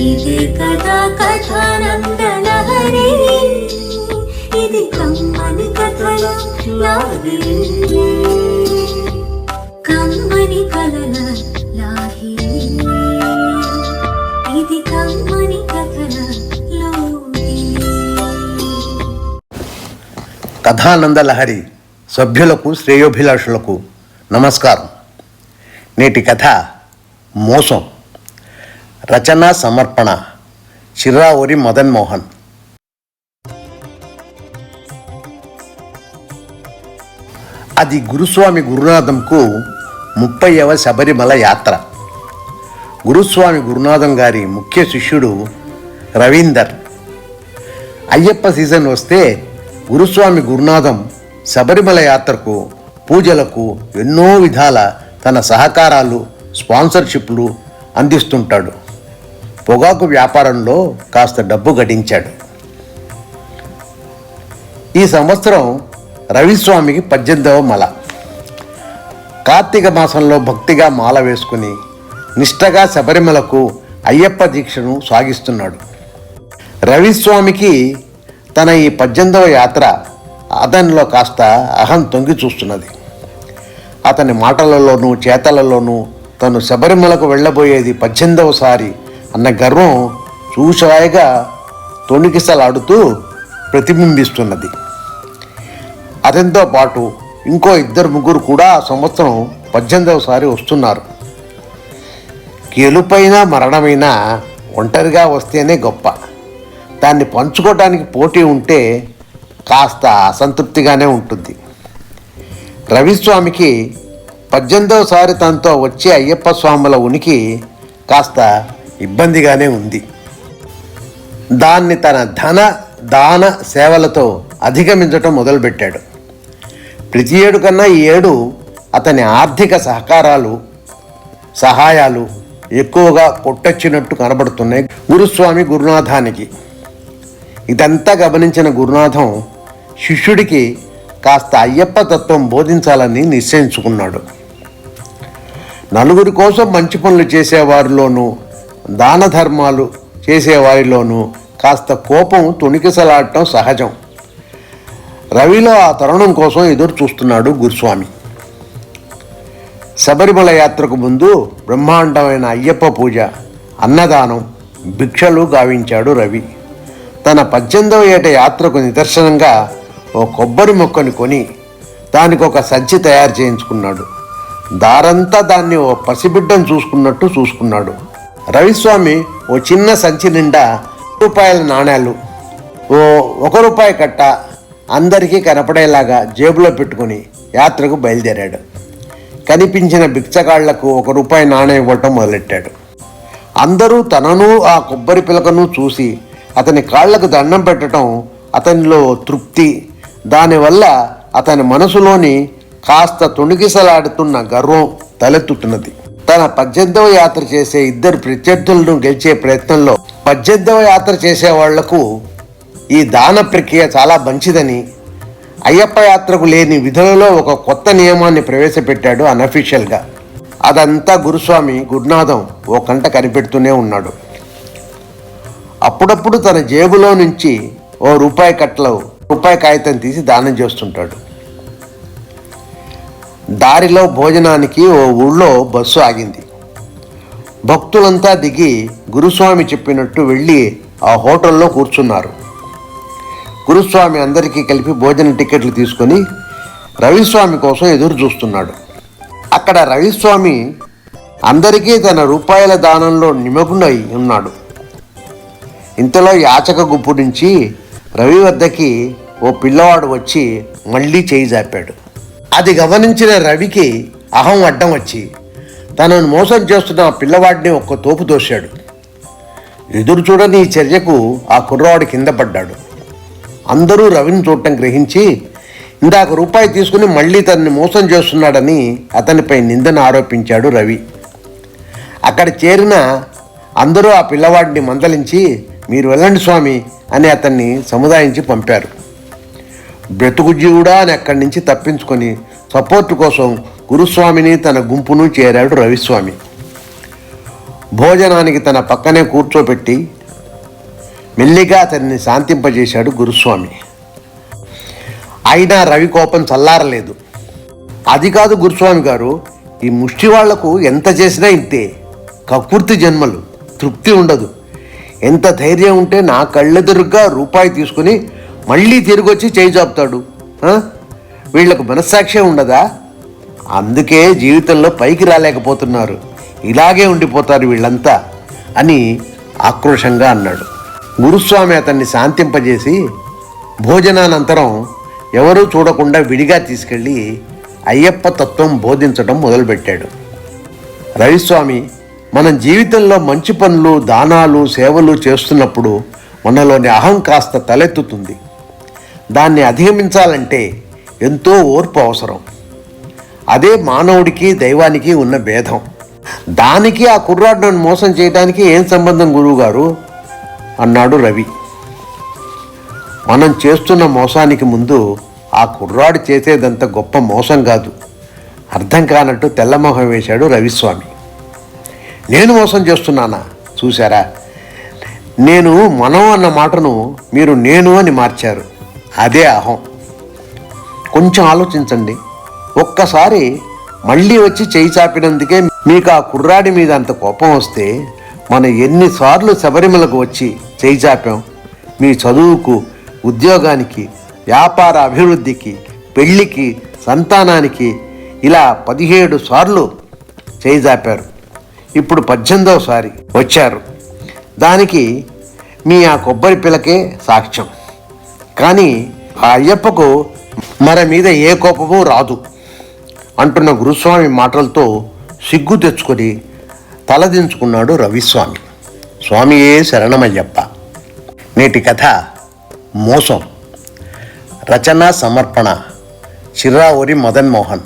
ఇదే కదా కథానందలహరి, ఇది కమ్మని కథల లాహిరి, కమ్మని కలల లాహిరి, ఇది కమ్మని కథల లాహిరి. కథానందలహరి సభ్యులకు శ్రేయోభిలాషులకు నమస్కారం. నేటి కథ మోసం. రచన సమర్పణ చిర్రావూరి మదన్ మోహన్. అది గురుస్వామి గురునాథంకు 30వ శబరిమల యాత్ర. గురుస్వామి గురునాథం గారి ముఖ్య శిష్యుడు రవీందర్. అయ్యప్ప సీజన్ వస్తే గురుస్వామి గురునాథం శబరిమల యాత్రకు, పూజలకు ఎన్నో విధాల తన సహకారాలు, స్పాన్సర్షిప్లు అందిస్తుంటాడు. పొగాకు వ్యాపారంలో కాస్త డబ్బు గడించాడు. ఈ సంవత్సరం రవిస్వామికి 18వ మల. కార్తీక మాసంలో భక్తిగా మాల వేసుకుని నిష్టగా శబరిమలకు అయ్యప్ప దీక్షను సాగిస్తున్నాడు. రవిస్వామికి తన ఈ 18వ యాత్ర అతనిలో కాస్త అహం తొంగి చూస్తున్నది. అతని మాటలలోనూ చేతలలోనూ తను శబరిమలకు వెళ్ళబోయేది 18వసారి అన్న గర్వం చూశాయిగా తొణికిసలాడుతూ ప్రతిబింబిస్తున్నది. అతనితో పాటు ఇంకో 2-3 కూడా ఆ సంవత్సరం 18వసారి వస్తున్నారు. గెలుపైనా మరణమైనా ఒంటరిగా వస్తేనే గొప్ప. దాన్ని పంచుకోవడానికి పోటీ ఉంటే కాస్త అసంతృప్తిగానే ఉంటుంది. రవిస్వామికి 18వసారి తనతో వచ్చే అయ్యప్ప స్వాముల ఉనికి కాస్త ఇబ్బందిగానే ఉంది. దాన్ని తన ధన దాన సేవలతో అధిగమించటం మొదలుపెట్టాడు. ప్రతి ఏడు కన్నా ఈ ఏడు అతని ఆర్థిక సహాయాలు ఎక్కువగా కొట్టొచ్చినట్టు కనబడుతున్నాయి గురుస్వామి గురునాథానికి. ఇదంతా గమనించిన గురునాథం శిష్యుడికి కాస్త అయ్యప్ప తత్వం బోధించాలని నిశ్చయించుకున్నాడు. నలుగురి కోసం మంచి పనులు చేసేవారిలోనూ, దాన ధర్మాలు చేసేవారిలోనూ కాస్త కోపం తొణికిసలాడటం సహజం. రవిలో ఆ తరుణం కోసం ఎదురు చూస్తున్నాడు గురుస్వామి. శబరిమల యాత్రకు ముందు బ్రహ్మాండమైన అయ్యప్ప పూజ, అన్నదానం, భిక్షలు గావించాడు రవి. తన 18వ ఏట యాత్రకు నిదర్శనంగా ఓ కొబ్బరి మొక్కని కొని దానికి ఒక సంచి తయారు చేయించుకున్నాడు. దారంతా దాన్ని ఓ పసిబిడ్డను చూసుకున్నాడు. రవిస్వామి ఓ చిన్న సంచి నిండా రూపాయల నాణేలు, ఓ ₹1 కట్ట అందరికీ కనపడేలాగా జేబులో పెట్టుకుని యాత్రకు బయలుదేరాడు. కనిపించిన భిక్షగాళ్లకు ₹1 నాణెం ఇవ్వటం మొదలెట్టాడు. అందరూ తనను ఆ కొబ్బరి పిలకను చూసి అతని కాళ్లకు దండం పెట్టడం అతనిలో తృప్తి. దానివల్ల అతని మనసులోని కాస్త తొణికిసలాడుతున్న గర్వం తలెత్తుతున్నది. తన 18వ యాత్ర చేసే 2 ప్రత్యర్థులను గెలిచే ప్రయత్నంలో 18వ యాత్ర చేసే వాళ్లకు ఈ దాన ప్రక్రియ చాలా మంచిదని, అయ్యప్ప యాత్రకు లేని విధులలో ఒక కొత్త నియమాన్ని ప్రవేశపెట్టాడు అన్అఫీషియల్గా. అదంతా గురుస్వామి గురునాథం ఓ కంట కనిపెడుతూనే ఉన్నాడు. అప్పుడప్పుడు తన జేబులో నుంచి ఓ ₹1 కాగితం తీసి దానం చేస్తుంటాడు. దారిలో భోజనానికి ఓ ఊళ్ళో బస్సు ఆగింది. భక్తులంతా దిగి గురుస్వామి చెప్పినట్టు వెళ్ళి ఆ హోటల్లో కూర్చున్నారు. గురుస్వామి అందరికీ కలిపి భోజన టికెట్లు తీసుకొని రవిస్వామి కోసం ఎదురు చూస్తున్నాడు. అక్కడ రవిస్వామి అందరికీ తన రూపాయల దానంలో నిమగ్నై ఉన్నాడు. ఇంతలో యాచక గుంపు నుంచి రవి వద్దకి ఓ పిల్లవాడు వచ్చి మళ్ళీ చేయి జాపాడు. అది గమనించిన రవికి అహం అడ్డం వచ్చి తనను మోసం చేస్తున్న ఆ పిల్లవాడిని ఒక్క తోపు తోశాడు. ఎదురు చూడని ఈ చర్యకు ఆ కుర్రవాడు కింద పడ్డాడు. అందరూ రవిని చూడటం గ్రహించి ఇందాక ₹1 తీసుకుని మళ్ళీ తనని మోసం చేస్తున్నాడని అతనిపై నిందను ఆరోపించాడు రవి. అక్కడ చేరిన అందరూ ఆ పిల్లవాడిని మందలించి మీరు వెళ్ళండి స్వామి అని అతన్ని సముదాయించి పంపారు. బ్రతుకు జీవుడా అని అక్కడి నుంచి తప్పించుకొని సపోర్టు కోసం గురుస్వామిని తన గుంపును చేరాడు రవిస్వామి. భోజనానికి తన పక్కనే కూర్చోబెట్టి మెల్లిగా అతన్ని శాంతింపజేశాడు గురుస్వామి. అయినా రవి కోపం చల్లారలేదు. అది కాదు గురుస్వామి గారు, ఈ ముష్టి వాళ్లకు ఎంత చేసినా ఇంతే, కక్కుర్తి జన్మలు, తృప్తి ఉండదు. ఎంత ధైర్యం ఉంటే నా కళ్ళెదురుగా రూపాయి తీసుకుని మళ్ళీ తిరిగి వచ్చి చేయి చాపుతాడు. వీళ్లకు మనస్సాక్షే ఉండదా? అందుకే జీవితంలో పైకి రాలేకపోతున్నారు, ఇలాగే ఉండిపోతారు వీళ్ళంతా అని ఆక్రోశంగా అన్నాడు. గురుస్వామి అతన్ని శాంతింపజేసి భోజనానంతరం ఎవరూ చూడకుండా విడిగా తీసుకెళ్ళి అయ్యప్ప తత్వం బోధించడం మొదలుపెట్టాడు. రవిస్వామి, మనం జీవితంలో మంచి పనులు, దానాలు, సేవలు చేస్తున్నప్పుడు మనలోని అహం కాస్త తలెత్తుతుంది. దాన్ని అధిగమించాలంటే ఎంతో ఓర్పు అవసరం. అదే మానవుడికి దైవానికి ఉన్న భేదం. దానికి ఆ కుర్రాడును మోసం చేయడానికి ఏం సంబంధం గురువుగారు అన్నాడు రవి. మనం చేస్తున్న మోసానికి ముందు ఆ కుర్రాడు చేసేదంత గొప్ప మోసం కాదు. అర్థం కానట్టు తెల్లమొహం వేశాడు రవిస్వామి. నేను మోసం చేస్తున్నానా? చూశారా, నేను మనం అన్న మాటను మీరు నేను అని మార్చారు. అదే అహం. కొంచెం ఆలోచించండి. ఒక్కసారి మళ్ళీ వచ్చి చేయి చాపినందుకే మీకు ఆ కుర్రాడి మీద అంత కోపం వస్తే మనం ఎన్నిసార్లు శబరిమలకు వచ్చి చేయి చాపాం? మీ చదువుకు, ఉద్యోగానికి, వ్యాపార అభివృద్ధికి, పెళ్ళికి, సంతానానికి ఇలా 17 సార్లు చేయి చాపారు. ఇప్పుడు 18వసారి వచ్చారు. దానికి మీ ఆ కొబ్బరి పిల్లకే సాక్ష్యం. కానీ ఆ అయ్యప్పకు మన మీద ఏ కోపమూ రాదు అంటున్న గురుస్వామి మాటలతో సిగ్గు తెచ్చుకొని తలదించుకున్నాడు రవిస్వామి. స్వామియే శరణమయ్యప్ప. నేటి కథ మోసం. రచన సమర్పణ చిర్రావూరి మదన్ మోహన్.